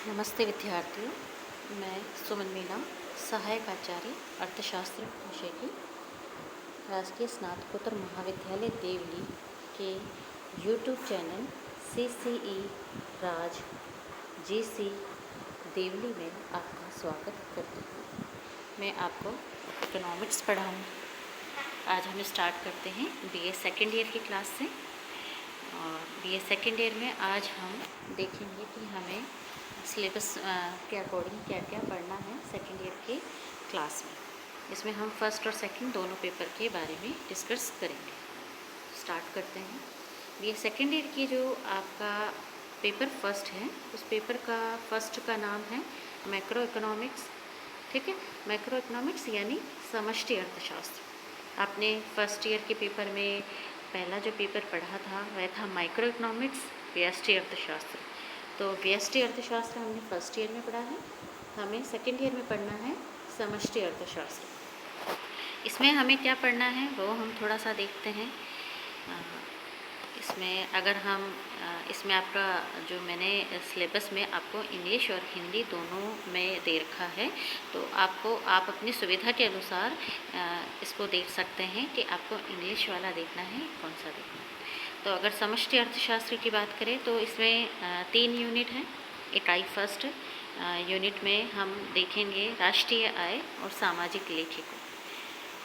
नमस्ते विद्यार्थियों, मैं सुमन मीणा, सहायक आचार्य अर्थशास्त्र विषय की राजकीय स्नातकोत्तर महाविद्यालय देवली के यूट्यूब चैनल CCE राज GC देवली में आपका स्वागत करती हूँ। मैं आपको इकोनॉमिक्स पढ़ाऊँ। आज हम स्टार्ट करते हैं BA सेकेंड ईयर की क्लास से। और BA सेकेंड ईयर में आज हम देखेंगे कि हमें सिलेबस के अकॉर्डिंग क्या क्या पढ़ना है सेकेंड ईयर के क्लास में। इसमें हम फर्स्ट और सेकंड दोनों पेपर के बारे में डिस्कस करेंगे। स्टार्ट करते हैं। BA सेकेंड ईयर की जो आपका पेपर फर्स्ट है, उस पेपर का फर्स्ट का नाम है मैक्रो इकोनॉमिक्स। ठीक है, मैक्रो इकोनॉमिक्स यानी समष्टि अर्थशास्त्र। आपने फर्स्ट ईयर के पेपर में पहला जो पेपर पढ़ा था वह था माइक्रो इकोनॉमिक्स व्यष्टि अर्थशास्त्र। तो व्यष्टि अर्थशास्त्र हमने फर्स्ट ईयर में पढ़ा है, हमें सेकेंड ईयर में पढ़ना है समष्टि अर्थशास्त्र। इसमें हमें क्या पढ़ना है वो हम थोड़ा सा देखते हैं। इसमें अगर हम इसमें आपका जो मैंने सिलेबस में आपको इंग्लिश और हिंदी दोनों में दे रखा है, तो आप अपनी सुविधा के अनुसार इसको देख सकते हैं कि आपको इंग्लिश वाला देखना है कौन सा देखना है। तो अगर समष्टि अर्थशास्त्र की बात करें तो इसमें 3 यूनिट हैं। इकाई फर्स्ट यूनिट में हम देखेंगे राष्ट्रीय आय और सामाजिक लेखिकों।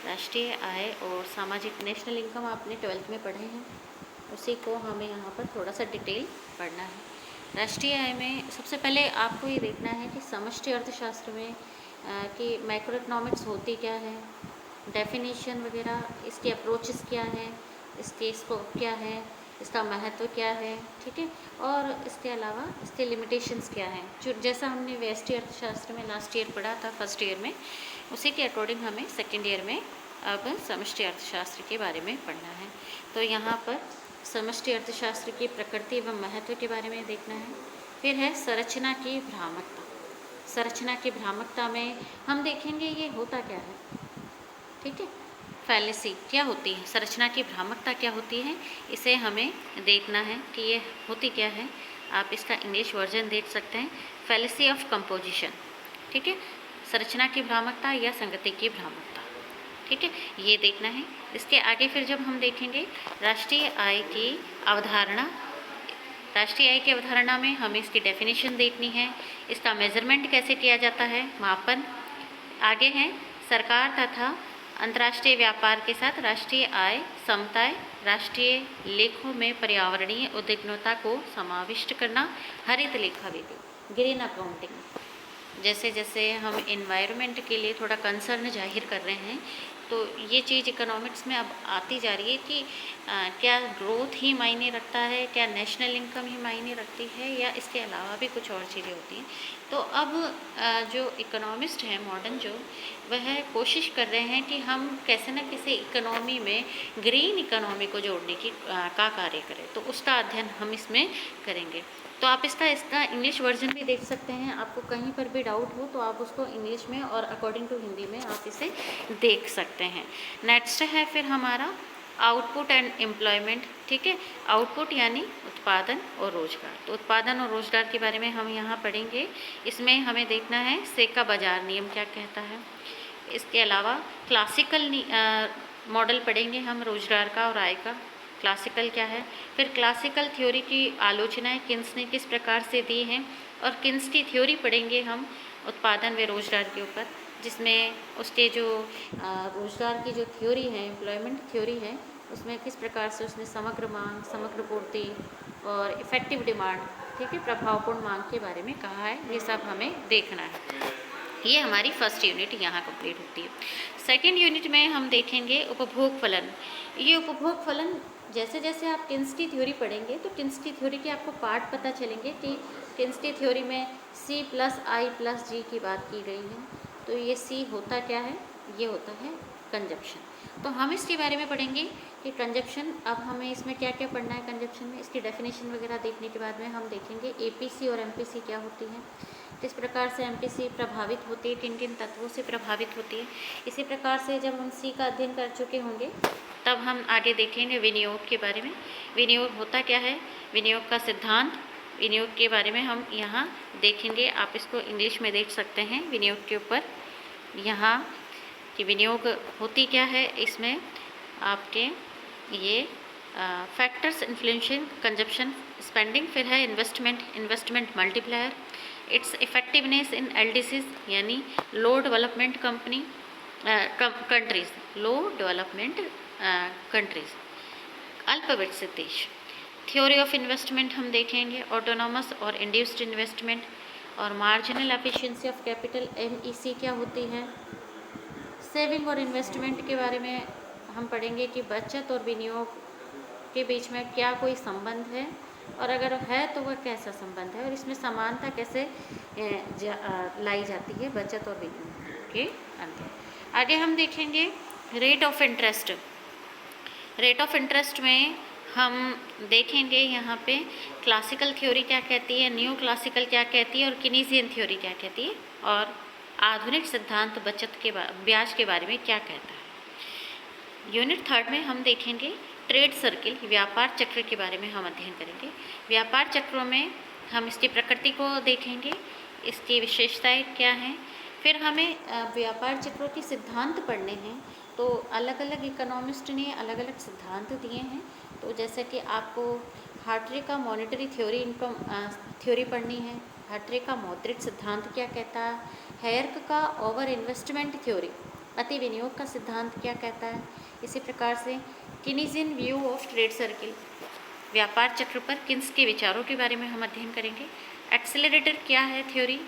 राष्ट्रीय आय और सामाजिक नेशनल इनकम आपने 12th में पढ़े हैं, उसी को हमें यहाँ पर थोड़ा सा डिटेल पढ़ना है। राष्ट्रीय आय में सबसे पहले आपको ये देखना है कि समष्टि अर्थशास्त्र में कि मैक्रो इकोनॉमिक्स होती क्या है, डेफिनेशन वगैरह, इसके अप्रोचेस क्या हैं, इसके स्कोप क्या है, इसका महत्व क्या है। ठीक है, और इसके अलावा इसके लिमिटेशंस क्या हैं, जो जैसा हमने व्यष्टि अर्थशास्त्र में लास्ट ईयर पढ़ा था फर्स्ट ईयर में, उसी के अकॉर्डिंग हमें सेकेंड ईयर में अब समष्टि अर्थशास्त्र के बारे में पढ़ना है। तो यहाँ पर समष्टि अर्थशास्त्र की प्रकृति एवं महत्व के बारे में देखना है। फिर है संरचना की भ्रामकता। संरचना की भ्रामकता में हम देखेंगे ये होता क्या है। ठीक है, फैलेसी क्या होती है, संरचना की भ्रामकता क्या होती है, इसे हमें देखना है कि ये होती क्या है। आप इसका इंग्लिश वर्जन देख सकते हैं, फैलेसी ऑफ कंपोजिशन। ठीक है, संरचना की भ्रामकता या संगति की भ्रामकता। ठीक है, ये देखना है। इसके आगे फिर जब हम देखेंगे राष्ट्रीय आय की अवधारणा, राष्ट्रीय आय की अवधारणा में हमें इसकी डेफिनेशन देखनी है, इसका मेजरमेंट कैसे किया जाता है, मापन। आगे हैं सरकार तथा अंतर्राष्ट्रीय व्यापार के साथ राष्ट्रीय आय समताएं, राष्ट्रीय लेखों में पर्यावरणीय उद्विग्नता को समाविष्ट करना, हरित लेखा विधि, ग्रीन अकाउंटिंग। जैसे जैसे हम इन्वायरमेंट के लिए थोड़ा कंसर्न जाहिर कर रहे हैं, तो ये चीज़ इकोनॉमिक्स में अब आती जा रही है कि क्या ग्रोथ ही मायने रखता है, क्या नेशनल इनकम ही मायने रखती है, या इसके अलावा भी कुछ और चीज़ें होती हैं। तो अब जो इकोनॉमिस्ट हैं मॉडर्न जो, वह कोशिश कर रहे हैं कि हम कैसे न कैसे इकोनॉमी में ग्रीन इकोनॉमी को जोड़ने की का कार्य करें। तो उसका अध्ययन हम इसमें करेंगे। तो आप इसका इंग्लिश वर्जन भी देख सकते हैं। आपको कहीं पर भी डाउट हो तो आप उसको इंग्लिश में और अकॉर्डिंग टू हिंदी में आप इसे देख सकते हैं। नेक्स्ट है फिर हमारा आउटपुट एंड एम्प्लॉयमेंट। ठीक है, आउटपुट यानी उत्पादन और रोजगार। तो उत्पादन और रोजगार के बारे में हम यहाँ पढ़ेंगे। इसमें हमें देखना है सेका बाजार नियम क्या कहता है। इसके अलावा क्लासिकल मॉडल पढ़ेंगे हम रोजगार का और आय का। क्लासिकल क्या है, फिर क्लासिकल थ्योरी की आलोचनाएं किन्स ने किस प्रकार से दी हैं, और किन्स की थ्योरी पढ़ेंगे हम उत्पादन व रोजगार के ऊपर, जिसमें उसके जो रोजगार की जो थ्योरी है, एम्प्लॉयमेंट थ्योरी है, उसमें किस प्रकार से उसने समग्र मांग, समग्र पूर्ति और इफेक्टिव डिमांड, ठीक है, प्रभावपूर्ण मांग के बारे में कहा है। ये सब हमें देखना है। ये हमारी फर्स्ट यूनिट यहाँ कंप्लीट होती है। सेकेंड यूनिट में हम देखेंगे उपभोग फलन। ये उपभोग फलन जैसे जैसे आप किन्स की थ्योरी पढ़ेंगे तो किन्स की थ्योरी के आपको पार्ट पता चलेंगे कि किन्स की थ्योरी में C+I+G की बात की गई है। तो ये C होता क्या है, ये होता है कंजप्शन। तो हम इसके बारे में पढ़ेंगे कि कंजप्शन, अब हमें इसमें क्या क्या पढ़ना है कंजप्शन में, इसकी डेफिनेशन वगैरह देखने के बाद में हम देखेंगे APC और MPC क्या होती है, किस प्रकार से MPC प्रभावित होती है, किन किन तत्वों से प्रभावित होती है। इसी प्रकार से जब हम C का अध्ययन कर चुके होंगे तब हम आगे देखेंगे विनियोग के बारे में। विनियोग होता क्या है, विनियोग का सिद्धांत, विनियोग के बारे में हम यहाँ देखेंगे। आप इसको इंग्लिश में देख सकते हैं विनियोग के ऊपर, यहाँ कि विनियोग होती क्या है। इसमें आपके ये फैक्टर्स इन्फ्लुएंशिंग कंजप्शन स्पेंडिंग, फिर है इन्वेस्टमेंट मल्टीप्लायर, इट्स इफेक्टिवनेस इन एलडीसीज यानी लो डेवलपमेंट कंट्रीज, लो डेवलपमेंट कंट्रीज, अल्प विकसित देश। थ्योरी ऑफ इन्वेस्टमेंट हम देखेंगे, ऑटोनॉमस और इंड्यूस्ड इन्वेस्टमेंट, और marginal efficiency of capital MEC क्या होती है। सेविंग और इन्वेस्टमेंट के बारे में हम पढ़ेंगे कि बचत और विनियोग के बीच में क्या कोई संबंध है, और अगर है तो वह कैसा संबंध है, और इसमें समानता कैसे लाई जाती है बचत और विनियोग के अंदर। आगे हम देखेंगे rate of interest. Rate of interest में हम देखेंगे यहाँ पे क्लासिकल थ्योरी क्या कहती है, न्यू क्लासिकल क्या कहती है, और कीनेसियन थ्योरी क्या कहती है, और आधुनिक सिद्धांत बचत के ब्याज के बारे में क्या कहता है। यूनिट 3 में हम देखेंगे ट्रेड सर्किल, व्यापार चक्र के बारे में हम अध्ययन करेंगे। व्यापार चक्रों में हम इसकी प्रकृति को देखेंगे, इसकी विशेषताएं क्या हैं। फिर हमें व्यापार चक्रों के सिद्धांत पढ़ने हैं, तो अलग अलग इकोनॉमिस्ट ने अलग अलग सिद्धांत दिए हैं। तो जैसे कि आपको हार्ट्रे का मॉनेटरी थ्योरी पढ़नी है, हार्ट्रे का मौद्रिक सिद्धांत क्या कहता है, हेयर्क का ओवर इन्वेस्टमेंट थ्योरी, अति विनियोग का सिद्धांत क्या कहता है। इसी प्रकार से कीनेसियन व्यू ऑफ ट्रेड सर्किल, व्यापार चक्र पर किन्स के विचारों के बारे में हम अध्ययन करेंगे। एक्सेलरेटर क्या है थ्योरी,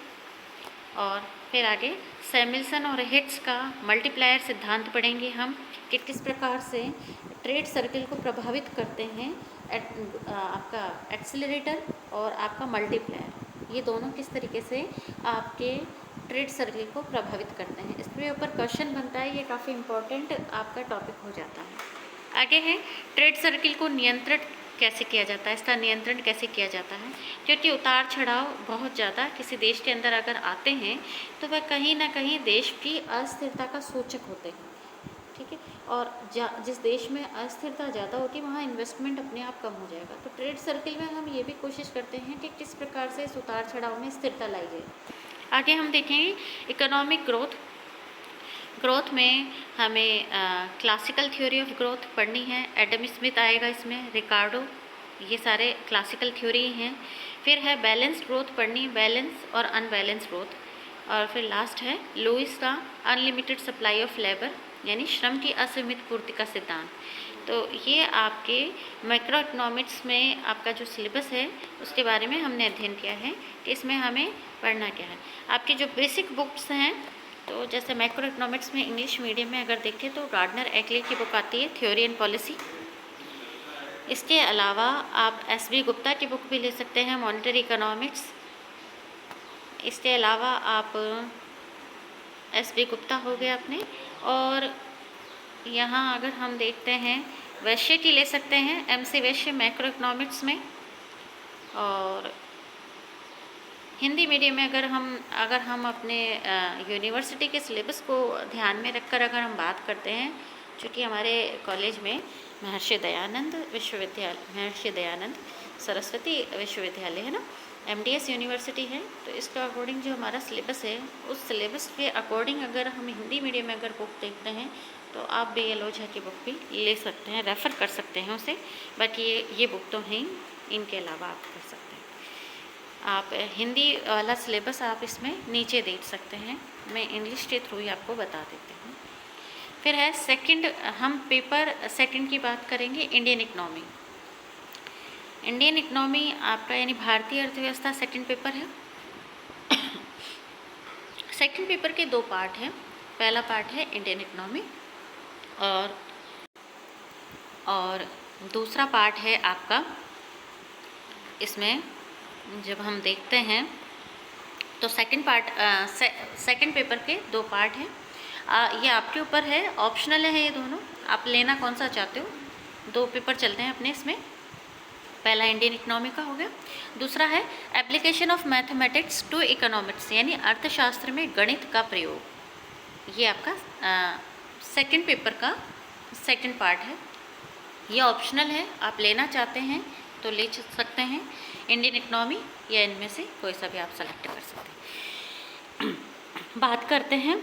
और फिर आगे सैमुअल्सन और हिट्स का मल्टीप्लायर सिद्धांत पढ़ेंगे हम कि किस प्रकार से ट्रेड सर्किल को प्रभावित करते हैं आपका एक्सेलरेटर और आपका मल्टीप्लायर, ये दोनों किस तरीके से आपके ट्रेड सर्किल को प्रभावित करते हैं। इसके ऊपर क्वेश्चन बनता है, ये काफ़ी इम्पोर्टेंट आपका टॉपिक हो जाता है। आगे है ट्रेड सर्किल को नियंत्रण कैसे किया जाता है, इसका नियंत्रण कैसे किया जाता है, क्योंकि उतार चढ़ाव बहुत ज़्यादा किसी देश के अंदर अगर आते हैं तो वह कहीं ना कहीं देश की अस्थिरता का सूचक होते हैं, ठीक है। और जिस देश में अस्थिरता ज़्यादा होती है वहाँ इन्वेस्टमेंट अपने आप कम हो जाएगा। तो ट्रेड सर्किल में हम ये भी कोशिश करते हैं कि किस प्रकार से इस उतार चढ़ाव में स्थिरता लाई जाए। आगे हम देखेंगे इकोनॉमिक ग्रोथ में हमें क्लासिकल थ्योरी ऑफ ग्रोथ पढ़नी है। एडम स्मिथ आएगा इसमें, रिकार्डो, ये सारे क्लासिकल थ्योरी हैं। फिर है बैलेंस्ड ग्रोथ पढ़नी, बैलेंस और अनबैलेंस ग्रोथ। और फिर लास्ट है लुईस का अनलिमिटेड सप्लाई ऑफ लेबर यानी श्रम की असीमित पूर्ति का सिद्धांत। तो ये आपके मैक्रो इकोनॉमिक्स में आपका जो सिलेबस है उसके बारे में हमने अध्ययन किया है कि इसमें हमें पढ़ना क्या है। आपकी जो बेसिक बुक्स हैं, तो जैसे मैक्रो इकोनॉमिक्स में इंग्लिश मीडियम में अगर देखें तो गार्डनर एक्ले की बुक आती है थ्योरी एंड पॉलिसी। इसके अलावा आप SB गुप्ता की बुक भी ले सकते हैं, मॉनेटरी इकोनॉमिक्स। इसके अलावा आप SB गुप्ता हो गया अपने, और यहाँ अगर हम देखते हैं वैश्य की ले सकते हैं, MC वैश्य मैक्रो इकोनॉमिक्स में। और हिंदी मीडियम में अगर हम अपने यूनिवर्सिटी के सिलेबस को ध्यान में रखकर अगर हम बात करते हैं, चूँकि हमारे कॉलेज में महर्षि दयानंद सरस्वती विश्वविद्यालय है ना, MDS यूनिवर्सिटी है, तो इसका अकॉर्डिंग जो हमारा सिलेबस है उस सिलेबस के अकॉर्डिंग अगर हम हिंदी मीडियम में अगर बुक देखते हैं तो आप BL ओझा की बुक भी ले सकते हैं, रेफ़र कर सकते हैं उसे। बाकी ये बुक तो हैं, इनके अलावा आप कर सकते हैं। आप हिंदी वाला सिलेबस आप इसमें नीचे देख सकते हैं, मैं इंग्लिश के थ्रू ही आपको बता देती हूँ। फिर है सेकंड, हम पेपर सेकंड की बात करेंगे, इंडियन इकनॉमी। इंडियन इकनॉमी आपका यानी भारतीय अर्थव्यवस्था सेकंड पेपर है। सेकंड पेपर के 2 पार्ट हैं। पहला पार्ट है इंडियन इकनॉमी और दूसरा पार्ट है आपका, इसमें जब हम देखते हैं तो सेकंड पेपर के 2 पार्ट हैं। ये आपके ऊपर है, ऑप्शनल है ये दोनों, आप लेना कौन सा चाहते हो। 2 पेपर चलते हैं अपने इसमें। पहला इंडियन इकनॉमी का हो गया, दूसरा है application of mathematics to economics यानी अर्थशास्त्र में गणित का प्रयोग। ये आपका सेकंड पेपर का सेकंड पार्ट है। ये ऑप्शनल है, आप लेना चाहते हैं तो ले सकते हैं। इंडियन इकनॉमी या इनमें से कोई सा भी आप सेलेक्ट कर सकते हैं। बात करते हैं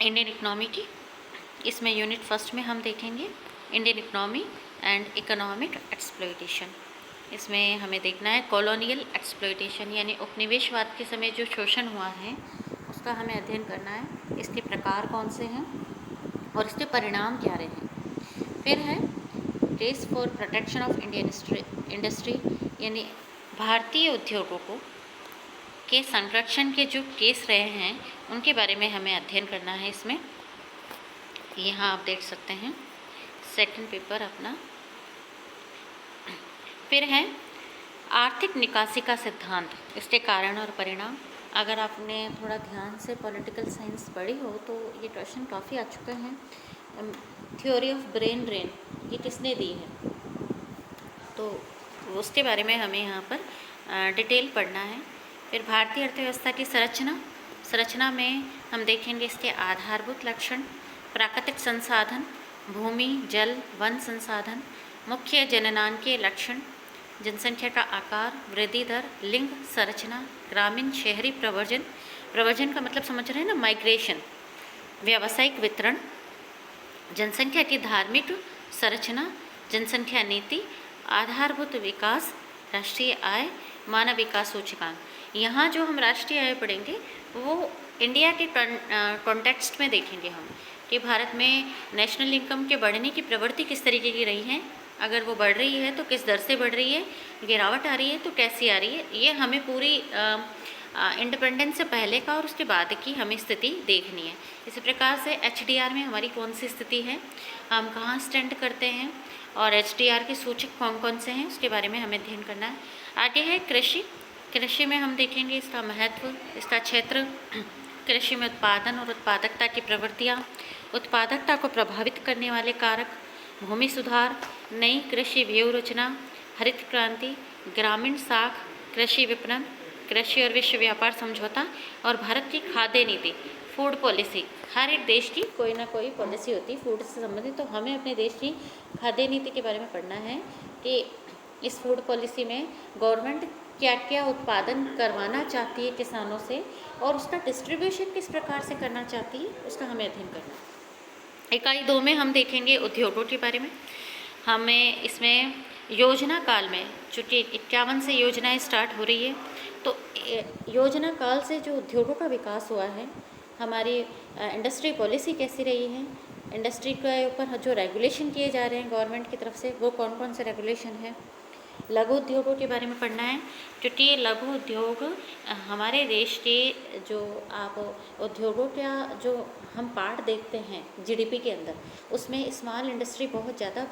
इंडियन इकनॉमी की। इसमें यूनिट फर्स्ट में हम देखेंगे Indian economy and economic exploitation. इसमें हमें देखना है कॉलोनियल एक्सप्लॉयटेशन यानी उपनिवेशवाद के समय जो शोषण हुआ है उसका हमें अध्ययन करना है, इसके प्रकार कौन से हैं और इसके परिणाम क्या रहे हैं। फिर है case for protection of Indian industry यानी भारतीय उद्योगों को के संरक्षण के जो केस रहे हैं उनके बारे में हमें अध्ययन करना है। इसमें यहाँ आप देख सकते हैं सेकंड पेपर अपना। फिर है आर्थिक निकासी का सिद्धांत, इसके कारण और परिणाम। अगर आपने थोड़ा ध्यान से पॉलिटिकल साइंस पढ़ी हो तो ये क्वेश्चन काफ़ी आ चुके हैं। थ्योरी ऑफ ब्रेन ड्रेन ये किसने दी है, तो उसके बारे में हमें यहाँ पर डिटेल पढ़ना है। फिर भारतीय अर्थव्यवस्था की संरचना में हम देखेंगे इसके आधारभूत लक्षण, प्राकृतिक संसाधन, भूमि, जल, वन संसाधन, मुख्य जननांकीय लक्षण, जनसंख्या का आकार, वृद्धि दर, लिंग संरचना, ग्रामीण शहरी प्रवर्जन का मतलब समझ रहे हैं ना, माइग्रेशन, व्यावसायिक वितरण, जनसंख्या की धार्मिक संरचना, जनसंख्या नीति, आधारभूत विकास, राष्ट्रीय आय, मानव विकास सूचकांक। यहाँ जो हम राष्ट्रीय आय पढ़ेंगे वो इंडिया के कॉन्टेक्स्ट में देखेंगे हम कि भारत में नेशनल इनकम के बढ़ने की प्रवृत्ति किस तरीके की रही है, अगर वो बढ़ रही है तो किस दर से बढ़ रही है, गिरावट आ रही है तो कैसी आ रही है। ये हमें पूरी इंडिपेंडेंस से पहले का और उसके बाद की हमें स्थिति देखनी है। इसी प्रकार से HDR में हमारी कौन सी स्थिति है, हम कहाँ स्टैंड करते हैं और HDR के सूचक कौन कौन से हैं उसके बारे में हमें अध्ययन करना है। आगे है कृषि में हम देखेंगे इसका महत्व, इसका क्षेत्र, कृषि में उत्पादन और उत्पादकता की प्रवृत्तियाँ, उत्पादकता को प्रभावित करने वाले कारक, भूमि सुधार, नई कृषि व्यूहरचना, हरित क्रांति, ग्रामीण साख, कृषि विपणन, कृषि और विश्व व्यापार समझौता और भारत की खाद्य नीति, फूड पॉलिसी। हर एक देश की कोई ना कोई पॉलिसी होती है फूड से संबंधित, तो हमें अपने देश की खाद्य नीति के बारे में पढ़ना है कि इस फूड पॉलिसी में गवर्नमेंट क्या क्या उत्पादन करवाना चाहती है किसानों से और उसका डिस्ट्रीब्यूशन किस प्रकार से करना चाहती है, उसका हमें अध्ययन करना है। इकाई 2 में हम देखेंगे उद्योगों के बारे में। हमें इसमें योजना काल में, चूँकि 51 से योजनाएं स्टार्ट हो रही है, तो योजना काल से जो उद्योगों का विकास हुआ है, हमारी इंडस्ट्री पॉलिसी कैसी रही है, इंडस्ट्री के ऊपर जो रेगुलेशन किए जा रहे हैं गवर्नमेंट की तरफ से वो कौन कौन से रेगुलेशन है। लघु उद्योगों के बारे में पढ़ना है, क्योंकि लघु उद्योग हमारे देश के जो आप उद्योगों का जो हम पार्ट देखते हैं GDP के अंदर, उसमें स्मॉल इंडस्ट्री बहुत ज़्यादा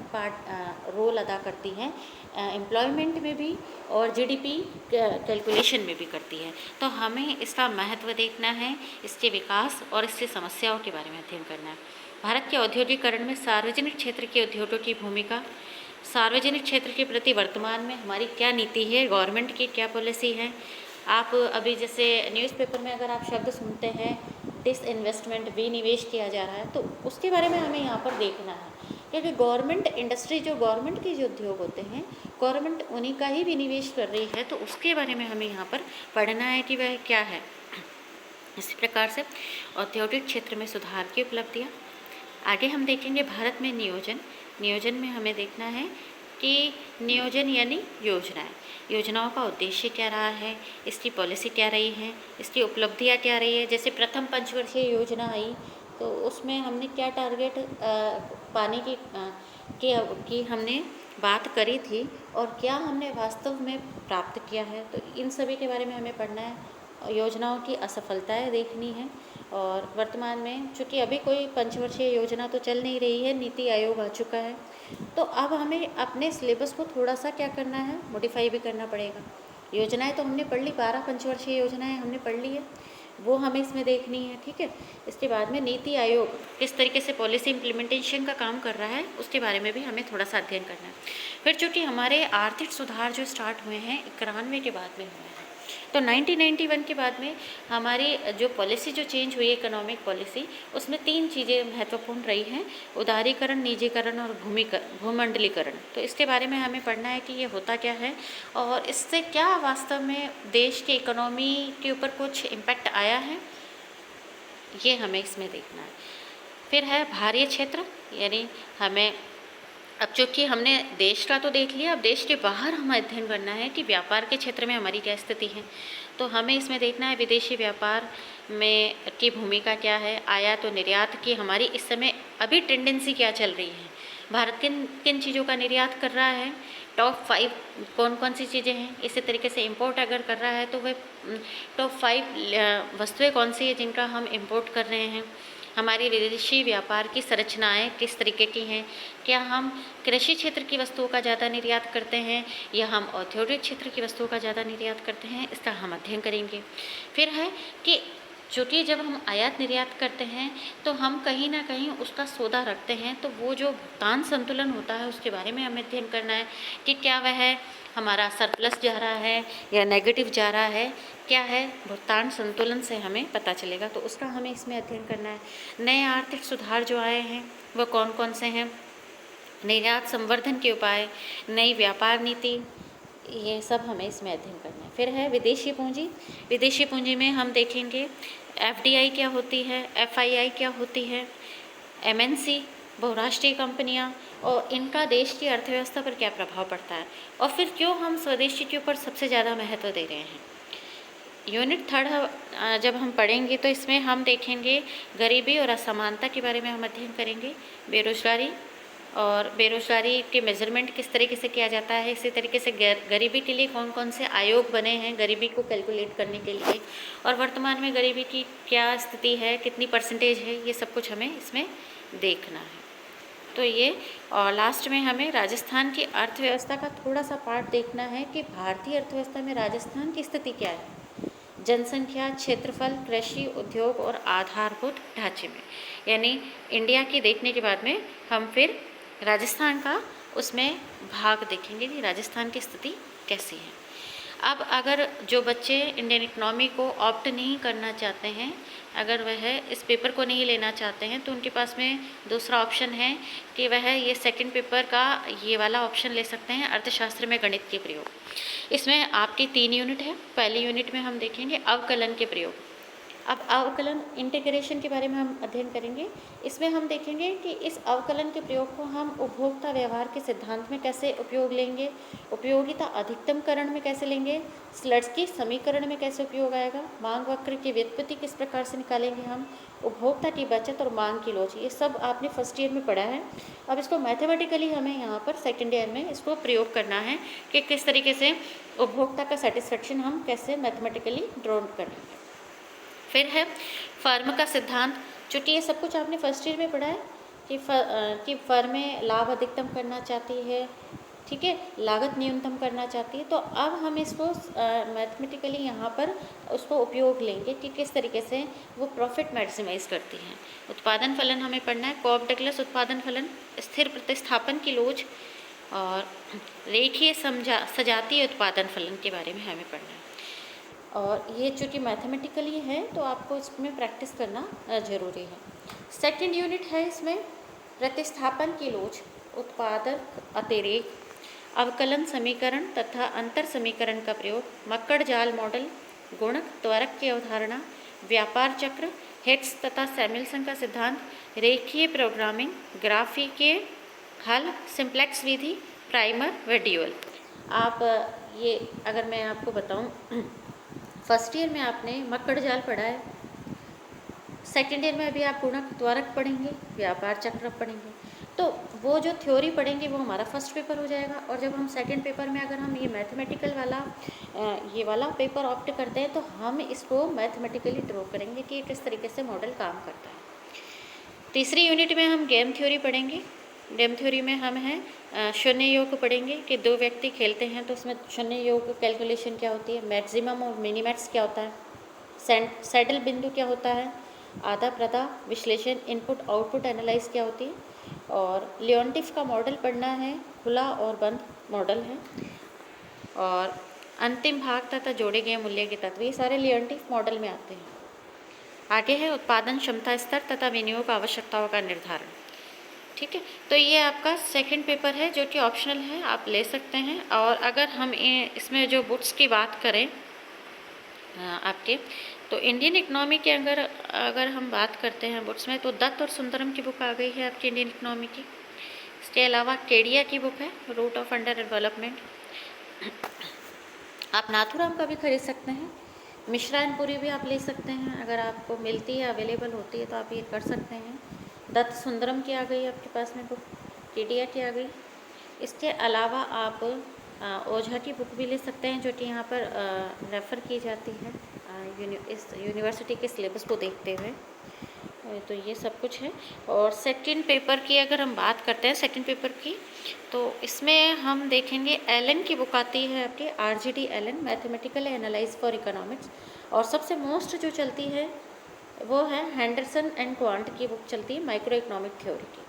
रोल अदा करती है, एम्प्लॉयमेंट में भी और GDP कैलकुलेशन में भी करती है। तो हमें इसका महत्व देखना है, इसके विकास और इसकी समस्याओं के बारे में अध्ययन करना है। भारत के औद्योगिकरण में सार्वजनिक क्षेत्र के उद्योगों की भूमिका, सार्वजनिक क्षेत्र के प्रति वर्तमान में हमारी क्या नीति है, गवर्नमेंट की क्या पॉलिसी है। आप अभी जैसे न्यूज़पेपर में अगर आप शब्द सुनते हैं डिसइन्वेस्टमेंट, विनिवेश किया जा रहा है, तो उसके बारे में हमें यहाँ पर देखना है, क्योंकि गवर्नमेंट इंडस्ट्री जो गवर्नमेंट के जो उद्योग होते हैं गवर्नमेंट उन्हीं का ही विनिवेश कर रही है, तो उसके बारे में हमें यहाँ पर पढ़ना है कि वह क्या है। इसी प्रकार से औद्योगिक क्षेत्र में सुधार की उपलब्धियाँ। आगे हम देखेंगे भारत में नियोजन में हमें देखना है कि नियोजन यानी योजनाओं का उद्देश्य क्या रहा है, इसकी पॉलिसी क्या रही है, इसकी उपलब्धियाँ क्या रही है। जैसे प्रथम पंचवर्षीय योजना आई तो उसमें हमने क्या टारगेट पाने की हमने बात करी थी और क्या हमने वास्तव में प्राप्त किया है, तो इन सभी के बारे में हमें पढ़ना है। योजनाओं की असफलताएं देखनी है और वर्तमान में चूँकि अभी कोई पंचवर्षीय योजना तो चल नहीं रही है, नीति आयोग आ चुका है, तो अब हमें अपने सिलेबस को थोड़ा सा क्या करना है, मॉडिफाई भी करना पड़ेगा। योजनाएं तो हमने पढ़ ली, 12 पंचवर्षीय योजनाएं हमने पढ़ ली है, वो हमें इसमें देखनी है, ठीक है। इसके बाद में नीति आयोग किस तरीके से पॉलिसी इम्प्लीमेंटेशन का काम कर रहा है उसके बारे में भी हमें थोड़ा सा अध्ययन करना है। फिर चूँकि हमारे आर्थिक सुधार जो स्टार्ट हुए हैं 91 के बाद में हुए हैं, तो 1991 के बाद में हमारी जो पॉलिसी जो चेंज हुई इकोनॉमिक पॉलिसी, उसमें 3 चीज़ें महत्वपूर्ण रही हैं, उदारीकरण, निजीकरण और भूमंडलीकरण। तो इसके बारे में हमें पढ़ना है कि ये होता क्या है और इससे क्या वास्तव में देश के इकोनॉमी के ऊपर कुछ इम्पैक्ट आया है, ये हमें इसमें देखना है। फिर है बाहरी क्षेत्र, यानी हमें अब चूँकि हमने देश का तो देख लिया, अब देश के बाहर हमें अध्ययन करना है कि व्यापार के क्षेत्र में हमारी क्या स्थिति है। तो हमें इसमें देखना है विदेशी व्यापार में की भूमिका क्या है, आयात और निर्यात की हमारी इस समय अभी टेंडेंसी क्या चल रही है, भारत किन किन चीज़ों का निर्यात कर रहा है, टॉप 5 कौन कौन सी चीज़ें हैं। इसी तरीके से इंपोर्ट अगर कर रहा है तो वह टॉप 5 वस्तुएँ कौन सी है जिनका हम इंपोर्ट कर रहे हैं। हमारी विदेशी व्यापार की संरचनाएँ किस तरीके की हैं, क्या हम कृषि क्षेत्र की वस्तुओं का ज़्यादा निर्यात करते हैं या हम औद्योगिक क्षेत्र की वस्तुओं का ज़्यादा निर्यात करते हैं, इसका हम अध्ययन करेंगे। फिर है कि चूँकि जब हम आयात निर्यात करते हैं तो हम कहीं ना कहीं उसका सौदा रखते हैं, तो वो जो भुगतान संतुलन होता है उसके बारे में हमें अध्ययन करना है कि क्या वह हमारा सरप्लस जा रहा है या नेगेटिव जा रहा है, क्या है भुगतान संतुलन से हमें पता चलेगा, तो उसका हमें इसमें अध्ययन करना है। नए आर्थिक सुधार जो आए हैं वह कौन कौन से हैं, निर्यात संवर्धन के उपाय, नई व्यापार नीति, ये सब हमें इसमें अध्ययन करना है। फिर है विदेशी पूंजी। विदेशी पूंजी में हम देखेंगे एफडीआई क्या होती है, एफआईआई क्या होती है, एमएनसी बहुराष्ट्रीय कंपनियां और इनका देश की अर्थव्यवस्था पर क्या प्रभाव पड़ता है, और फिर क्यों हम स्वदेशी के ऊपर सबसे ज़्यादा महत्व दे रहे हैं। यूनिट 3 जब हम पढ़ेंगे तो इसमें हम देखेंगे गरीबी और असमानता के बारे में हम अध्ययन करेंगे, बेरोजगारी और बेरोजगारी के मेजरमेंट किस तरीके से किया जाता है, इसी तरीके से गरीबी के लिए कौन कौन से आयोग बने हैं गरीबी को कैलकुलेट करने के लिए, और वर्तमान में गरीबी की क्या स्थिति है, कितनी परसेंटेज है, ये सब कुछ हमें इसमें देखना है। तो ये और लास्ट में हमें राजस्थान की अर्थव्यवस्था का थोड़ा सा पार्ट देखना है कि भारतीय अर्थव्यवस्था में राजस्थान की स्थिति क्या है, जनसंख्या, क्षेत्रफल, कृषि, उद्योग और आधारभूत ढांचे में। यानी इंडिया की देखने के बाद में हम फिर राजस्थान का उसमें भाग देखेंगे कि राजस्थान की स्थिति कैसी है। अब अगर जो बच्चे इंडियन इकनॉमी को ऑप्ट नहीं करना चाहते हैं, अगर वह इस पेपर को नहीं लेना चाहते हैं, तो उनके पास में दूसरा ऑप्शन है कि वह ये सेकंड पेपर का ये वाला ऑप्शन ले सकते हैं, अर्थशास्त्र में गणित के प्रयोग। इसमें आपकी 3 यूनिट है। पहली यूनिट में हम देखेंगे अवकलन के प्रयोग। अब अवकलन इंटीग्रेशन के बारे में हम अध्ययन करेंगे। इसमें हम देखेंगे कि इस अवकलन के प्रयोग को हम उपभोक्ता व्यवहार के सिद्धांत में कैसे उपयोग लेंगे, उपयोगिता अधिकतमकरण में कैसे लेंगे, स्लट्सकी समीकरण में कैसे उपयोग आएगा, मांग वक्र की व्युत्पत्ति किस प्रकार से निकालेंगे हम, उपभोक्ता की बचत और मांग की लोच, ये सब आपने फर्स्ट ईयर में पढ़ा है। अब इसको मैथमेटिकली हमें यहाँ पर सेकेंड ईयर में इसको प्रयोग करना है कि किस तरीके से उपभोक्ता का सेटिस्फेक्शन हम कैसे मैथमेटिकली ड्रॉ करेंगे। फिर है फर्म का सिद्धांत। चूँकि ये सब कुछ आपने फर्स्ट ईयर में पढ़ा है कि फर्में लाभ अधिकतम करना चाहती है, ठीक है, लागत न्यूनतम करना चाहती है, तो अब हम इसको मैथमेटिकली यहाँ पर उसको उपयोग लेंगे कि किस तरीके से वो प्रॉफिट मैक्सिमाइज करती हैं। उत्पादन फलन हमें पढ़ना है, कॉब डगलस उत्पादन फलन, स्थिर प्रतिस्थापन की लोच और रेखीय सजातीय उत्पादन फलन के बारे में हमें पढ़ना है। और ये चूँकि मैथमेटिकली है तो आपको इसमें प्रैक्टिस करना ज़रूरी है। सेकंड यूनिट है इसमें प्रतिस्थापन की लोच, उत्पादक अतिरेक, अवकलन समीकरण तथा अंतर समीकरण का प्रयोग, मक्कड़ जाल मॉडल, गुणक त्वरक की अवधारणा, व्यापार चक्र, हिट्स तथा सैमुअल्सन का सिद्धांत, रेखीय प्रोग्रामिंग, ग्राफिकीय हल, सिंप्लेक्स विधि, प्राइमर व ड्यूअल। आप ये अगर मैं आपको बताऊं, फर्स्ट ईयर में आपने मक्कड़ जाल पढ़ा है, सेकेंड ईयर में अभी आप गुणक त्वरक पढ़ेंगे, व्यापार चक्र पढ़ेंगे, तो वो जो थ्योरी पढ़ेंगे वो हमारा फर्स्ट पेपर हो जाएगा। और जब हम सेकंड पेपर में अगर हम ये मैथमेटिकल वाला ये वाला पेपर ऑप्ट करते हैं तो हम इसको मैथमेटिकली ड्रॉ करेंगे कि किस तरीके से मॉडल काम करता है। तीसरी यूनिट में हम गेम थ्योरी पढ़ेंगे। गेम थ्योरी में हम हैं शून्य योग पढ़ेंगे कि 2 व्यक्ति खेलते हैं तो उसमें शून्य योग कैलकुलेशन क्या होती है, मैक्सिमम और मिनिमैक्स क्या होता है, सैडल बिंदु क्या होता है, आधा प्रदा विश्लेषण, इनपुट आउटपुट एनालाइज क्या होती है, और लियोनटिफ का मॉडल पढ़ना है, खुला और बंद मॉडल है। और अंतिम भाग तथा जोड़े गए मूल्य के तत्व, ये सारे लियंटिव मॉडल में आते हैं। आगे है उत्पादन क्षमता स्तर तथा विनियोग आवश्यकताओं का निर्धारण। ठीक है, तो ये आपका सेकंड पेपर है जो कि ऑप्शनल है, आप ले सकते हैं। और अगर हम इसमें जो बुक्स की बात करें आपके, तो इंडियन इकोनॉमी के अगर हम बात करते हैं बुक्स में, तो दत्त और सुंदरम की बुक आ गई है आपकी इंडियन इकोनॉमी की। इसके अलावा केडिया की बुक है रूट ऑफ अंडर डेवलपमेंट। आप नाथूराम का भी खरीद सकते हैं। मिश्रा एंड पुरी भी आप ले सकते हैं, अगर आपको मिलती है, अवेलेबल होती है तो आप ये कर सकते हैं। दत्त सुंदरम की आ गई आपके पास में बुक, केडिया की आ गई। इसके अलावा आप ओझा की बुक भी ले सकते हैं, जो कि यहाँ पर रेफ़र की जाती है इस यूनिवर्सिटी के सिलेबस को देखते हुए। तो ये सब कुछ है। और सेकंड पेपर की अगर हम बात करते हैं, सेकंड पेपर की, तो इसमें हम देखेंगे एलन की बुक आती है आपकी, RGD Allen, mathematical analyse for economics. और सबसे मोस्ट जो चलती है वो है हैंडरसन एंड क्वांट की बुक चलती है, माइक्रो इकोनॉमिक थ्योरी की।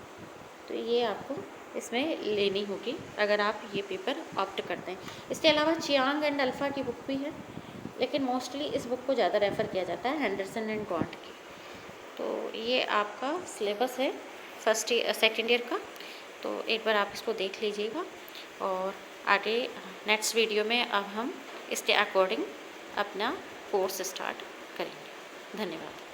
तो ये आपको इसमें लेनी होगी अगर आप ये पेपर ऑप्ट करते हैं। इसके अलावा चियांग एंड अल्फ़ा की बुक भी है, लेकिन मोस्टली इस बुक को ज़्यादा रेफ़र किया जाता है, हैंडरसन एंड क्वांट की। तो ये आपका सिलेबस है सेकेंड ईयर का, तो एक बार आप इसको देख लीजिएगा। और आगे नेक्स्ट वीडियो में अब हम इसके अकॉर्डिंग अपना कोर्स स्टार्ट करेंगे। धन्यवाद।